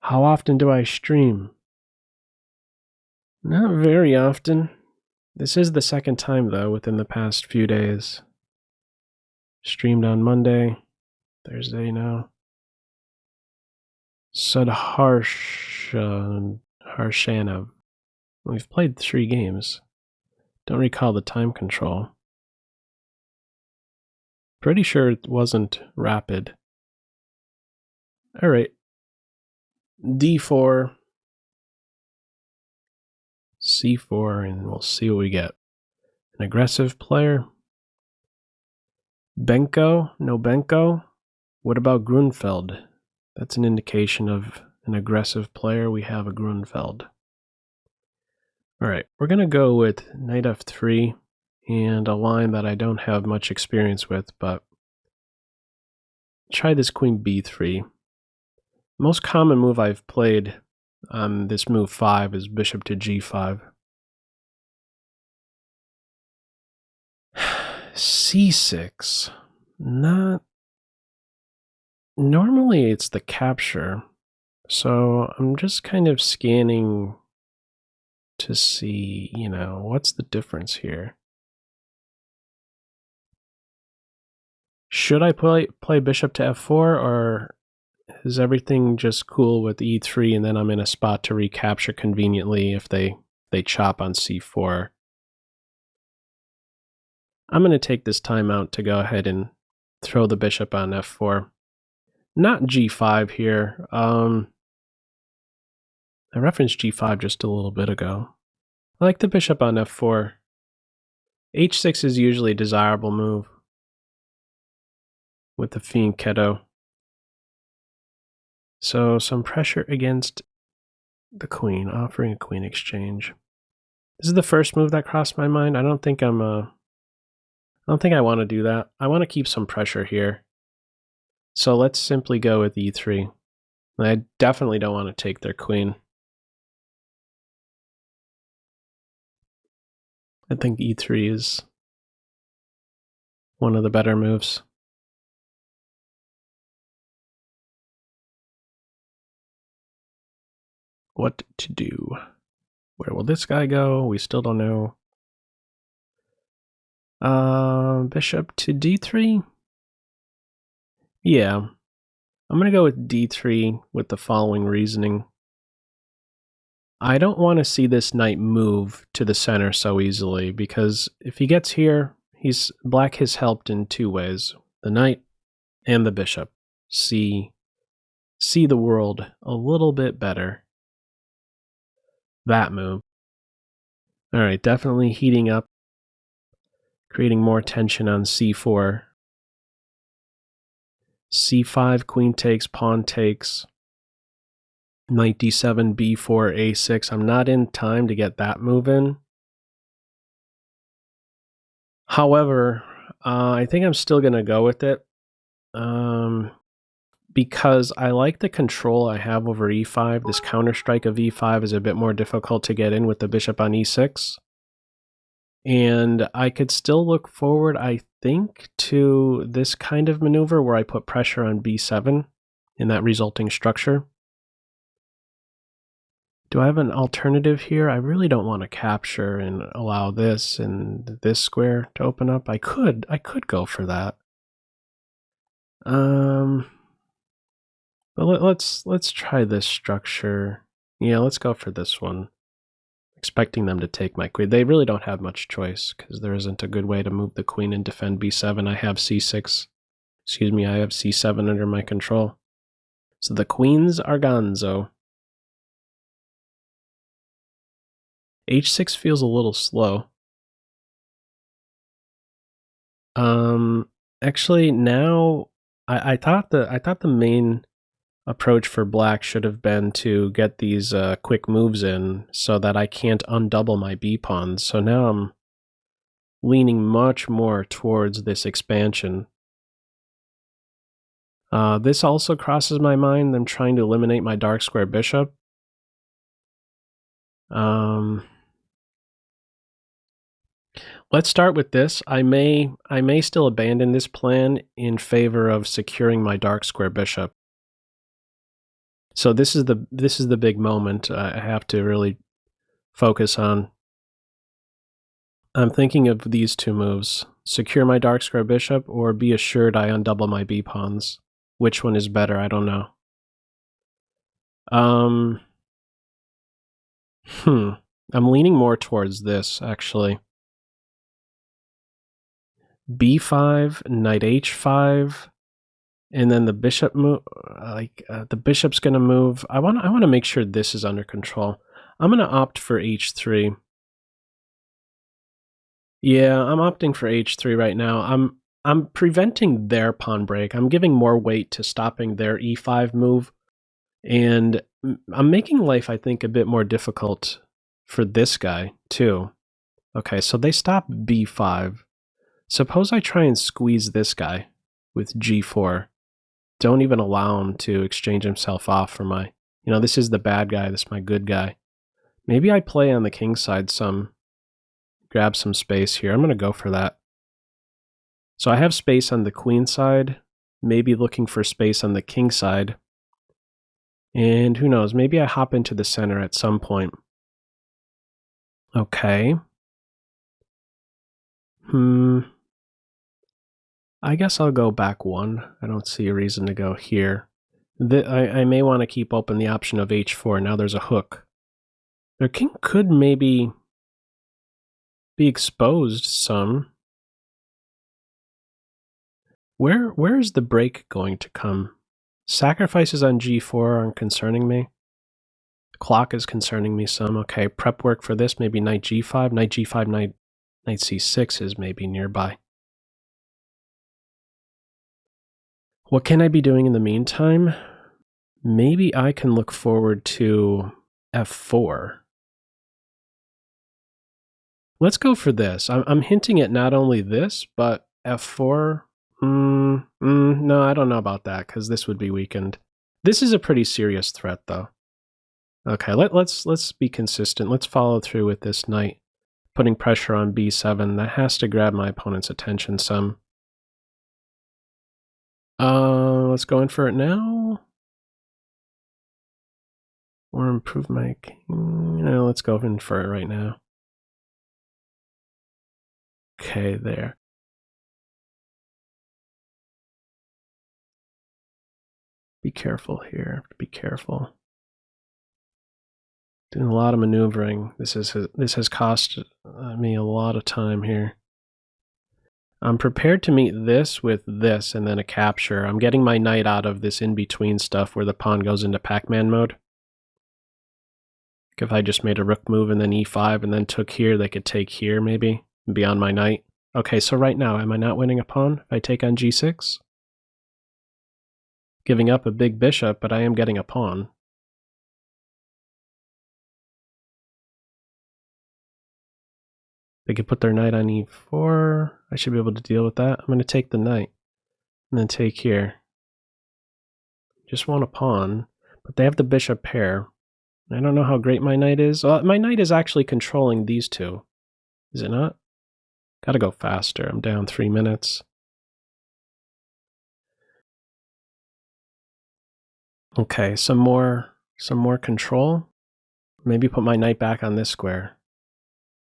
How often do I stream? Not very often. This is the second time, though, within the past few days. Streamed on Monday, Thursday now. Harshanav. We've played 3 games. Don't recall the time control. Pretty sure it wasn't rapid. Alright. D4. C4, and we'll see what we get. An aggressive player. Benko? No Benko? What about Grünfeld? That's an indication of an aggressive player. We have a Grünfeld. Alright, we're going to go with knight f3 and a line that I don't have much experience with, but try this queen b3. Most common move I've played on this move 5 is bishop to g5. c6. Not... Normally it's the capture, so I'm just kind of scanning to see, what's the difference here? Should I play bishop to f4, or is everything just cool with e3 and then I'm in a spot to recapture conveniently if they chop on c4? I'm going to take this time out to go ahead and throw the bishop on f4. Not g5 here. I referenced g5 just a little bit ago. I like the bishop on f4. h6 is usually a desirable move with the fiend Ke2. So some pressure against the queen, offering a queen exchange. This is the first move that crossed my mind. I don't think I want to do that. I want to keep some pressure here. So let's simply go with e3. I definitely don't want to take their queen. I think e3 is one of the better moves. What to do? Where will this guy go? We still don't know. Bishop to d3? Yeah. I'm going to go with d3 with the following reasoning. I don't want to see this knight move to the center so easily, because if he gets here, black has helped in 2 ways. The knight and the bishop see the world a little bit better. That move. Alright, definitely heating up, creating more tension on c4. c5, queen takes, pawn takes. Knight d7, b4, a6. I'm not in time to get that move in. However, I think I'm still going to go with it. Because I like the control I have over e5. This counter-strike of e5 is a bit more difficult to get in with the bishop on e6. And I could still look forward, I think, to this kind of maneuver where I put pressure on b7 in that resulting structure. Do I have an alternative here? I really don't want to capture and allow this and this square to open up. I could go for that. But let's try this structure. Yeah, let's go for this one. Expecting them to take my queen. They really don't have much choice because there isn't a good way to move the queen and defend b7. I have c6. Excuse me, I have c7 under my control. So the queens are gonzo. h6 feels a little slow. Actually, now I thought the main approach for black should have been to get these quick moves in so that I can't undouble my b pawns. So now I'm leaning much more towards this expansion. This also crosses my mind, them trying to eliminate my dark square bishop. Let's start with this. I may still abandon this plan in favor of securing my dark square bishop. So this is the big moment I have to really focus on. I'm thinking of these two moves: secure my dark square bishop, or be assured I undouble my b pawns. Which one is better? I don't know. I'm leaning more towards this, actually. b5, knight h5, and then the bishop move. The bishop's gonna move. I want to make sure this is under control. I'm gonna opt for h3. Yeah, I'm opting for h3 right now. I'm preventing their pawn break. I'm giving more weight to stopping their e5 move, and I'm making life, I think, a bit more difficult for this guy too. Okay, so they stop b5. Suppose I try and squeeze this guy with g4. Don't even allow him to exchange himself off for my, this is the bad guy, this is my good guy. Maybe I play on the king side some, grab some space here. I'm going to go for that. So I have space on the queen side, maybe looking for space on the king side. And who knows, maybe I hop into the center at some point. Okay. I guess I'll go back one. I don't see a reason to go here. I may want to keep open the option of h4. Now there's a hook. Their king could maybe be exposed some. Where is the break going to come? Sacrifices on g4 aren't concerning me. Clock is concerning me some. Okay, prep work for this. Maybe knight g5. Knight g5, knight c6 is maybe nearby. What can I be doing in the meantime? Maybe I can look forward to f4. Let's go for this. I'm hinting at not only this, but f4. No, I don't know about that, because this would be weakened. This is a pretty serious threat, though. Okay, let's be consistent. Let's follow through with this knight, putting pressure on b7. That has to grab my opponent's attention some. Let's go in for it now. Or improve my king. Let's go in for it right now. Okay, there. Be careful here. Be careful. Doing a lot of maneuvering. This has cost me a lot of time here. I'm prepared to meet this with this and then a capture. I'm getting my knight out of this in-between stuff where the pawn goes into Pac-Man mode. If I just made a rook move and then e5 and then took here, they could take here maybe and be on my knight. Okay, so right now, am I not winning a pawn if I take on g6? Giving up a big bishop, but I am getting a pawn. They could put their knight on e4. I should be able to deal with that. I'm going to take the knight and then take here. Just want a pawn, but they have the bishop pair. I don't know how great my knight is. My knight is actually controlling these two. Is it not? Gotta go faster. I'm down 3 minutes. Okay, some more control. Maybe put my knight back on this square.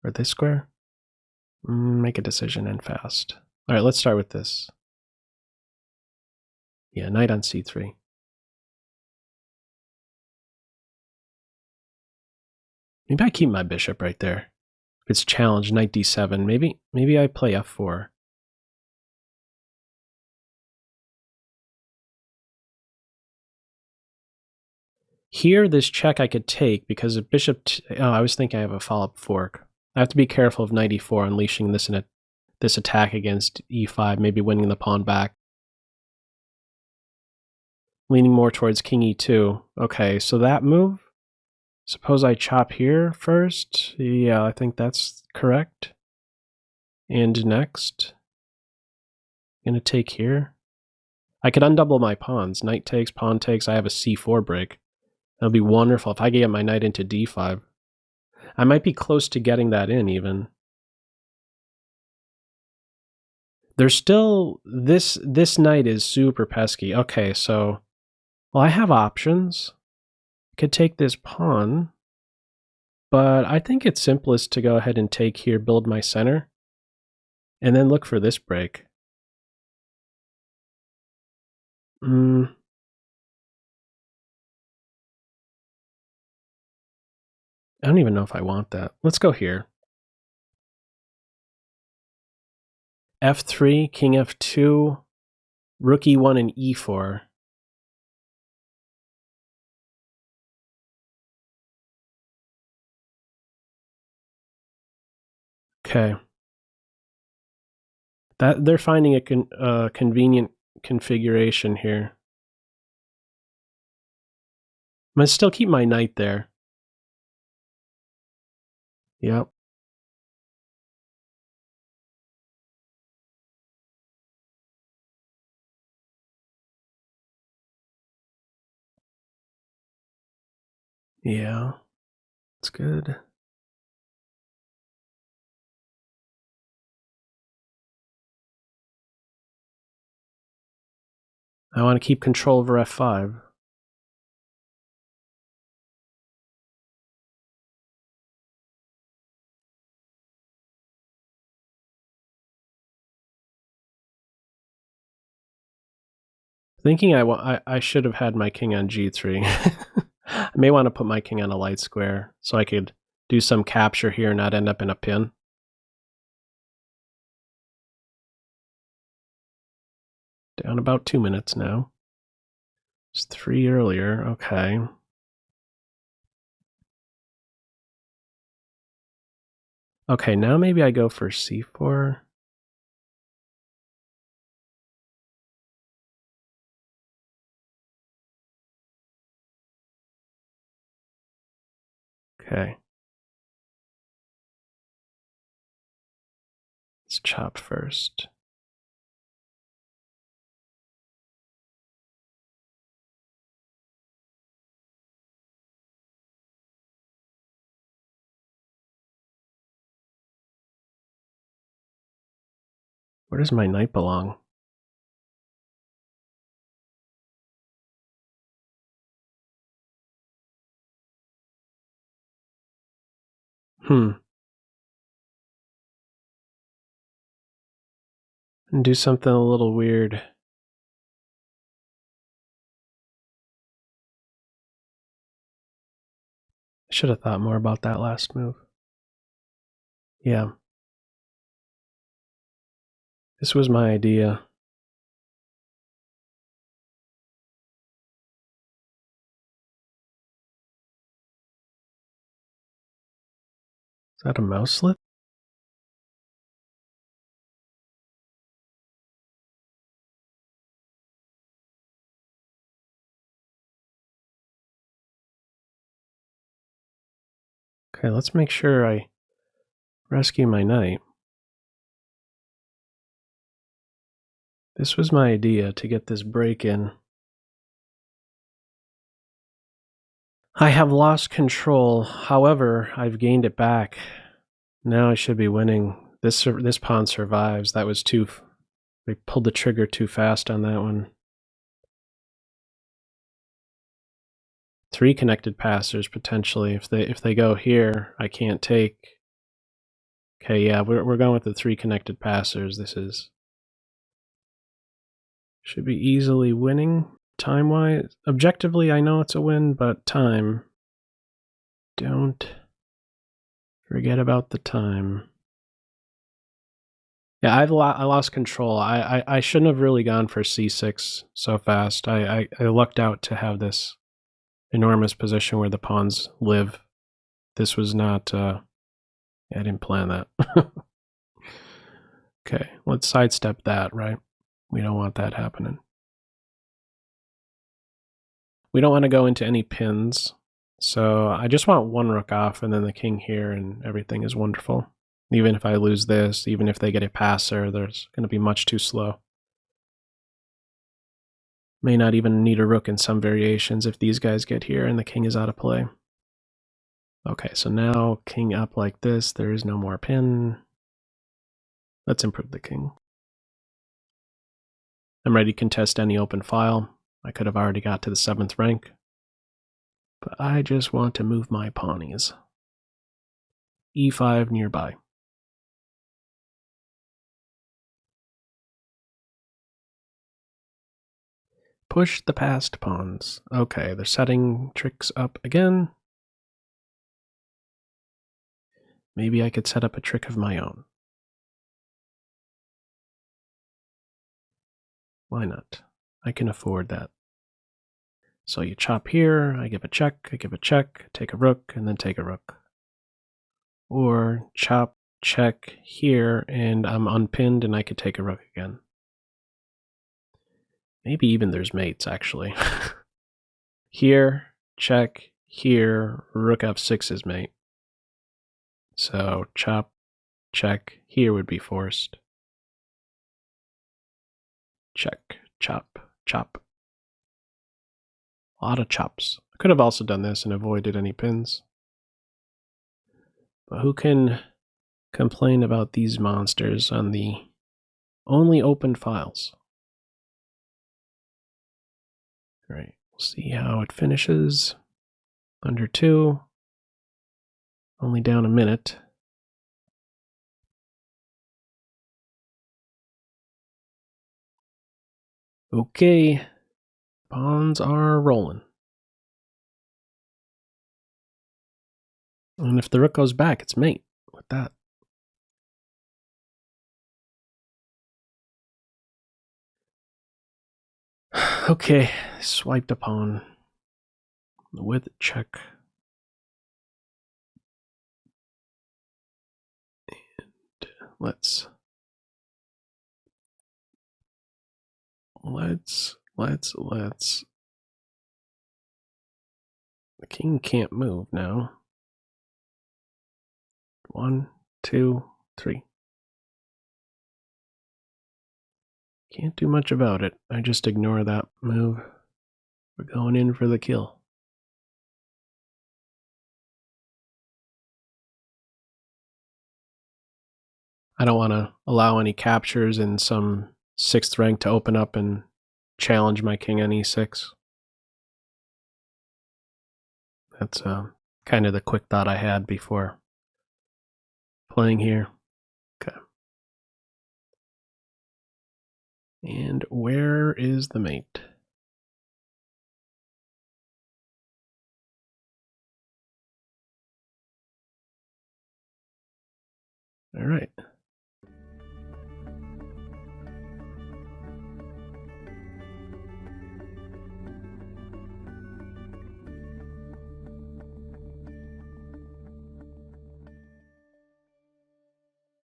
Or this square? Make a decision and fast. Alright, let's start with this. Yeah, knight on c3. Maybe I keep my bishop right there. If it's challenged, knight d7. Maybe I play f4. Here, this check I could take because if bishop... I was thinking I have a follow-up fork. I have to be careful of knight e4 unleashing this this attack against e5, maybe winning the pawn back. Leaning more towards king e2. Okay, so that move... Suppose I chop here first? Yeah, I think that's correct. And next, I'm gonna take here. I could undouble my pawns. Knight takes, pawn takes, I have a c4 break. That'll be wonderful if I get my knight into d5. I might be close to getting that in even. There's still, this knight is super pesky. Okay, so, well, I have options. Could take this pawn, but I think it's simplest to go ahead and take here, build my center, and then look for this break. I don't even know if I want that. Let's go here. F3, king F2, rook E1 and E4. Okay. That they're finding a convenient configuration here. I'm gonna still keep my knight there. Yep. Yeah, it's good. I want to keep control over F5. Thinking I should have had my king on G3. I may want to put my king on a light square so I could do some capture here and not end up in a pin. Down about 2 minutes now. It's 3 earlier. Okay. Okay, now maybe I go for C4. Okay. Let's chop first. Where does my knight belong? And do something a little weird. I should have thought more about that last move. Yeah. This was my idea. Is that a mouse slip? Okay, let's make sure I rescue my knight. This was my idea to get this break in. I have lost control, however, I've gained it back. Now I should be winning. This pawn survives. That was too... They pulled the trigger too fast on that one. 3 connected passers potentially. If they go here, I can't take. Okay, yeah, we're going with the 3 connected passers. This is should be easily winning time-wise. Objectively, I know it's a win, but time. Don't forget about the time. Yeah, I lost control. I shouldn't have really gone for c6 so fast. I lucked out to have this enormous position where the pawns live. This was not... I didn't plan that. Okay, let's sidestep that, right? We don't want that happening. We don't want to go into any pins. So I just want 1 rook off and then the king here and everything is wonderful. Even if I lose this, even if they get a passer, there's going to be much too slow. May not even need a rook in some variations if these guys get here and the king is out of play. Okay, so now king up like this, there is no more pin. Let's improve the king. I'm ready to contest any open file. I could have already got to the 7th rank. But I just want to move my pawnies. E5 nearby. Push the passed pawns. Okay, they're setting tricks up again. Maybe I could set up a trick of my own. Why not? I can afford that. So you chop here, I give a check, take a rook, and then take a rook. Or chop, check here, and I'm unpinned and I could take a rook again. Maybe even there's mates, actually. Here, check, here, rook f6 is mate. So chop, check, here would be forced. Check, chop, chop. A lot of chops. I could have also done this and avoided any pins. But who can complain about these monsters on the only open files? All right, we'll see how it finishes. Under 2. Only down a minute. Okay, pawns are rolling. And if the rook goes back, it's mate with that. Okay, swiped a pawn with check. And let's. The king can't move now. 1, 2, 3. Can't do much about it. I just ignore that move. We're going in for the kill. I don't want to allow any captures in some 6th rank to open up and challenge my king on e6. That's kind of the quick thought I had before playing here. Okay. And where is the mate? All right,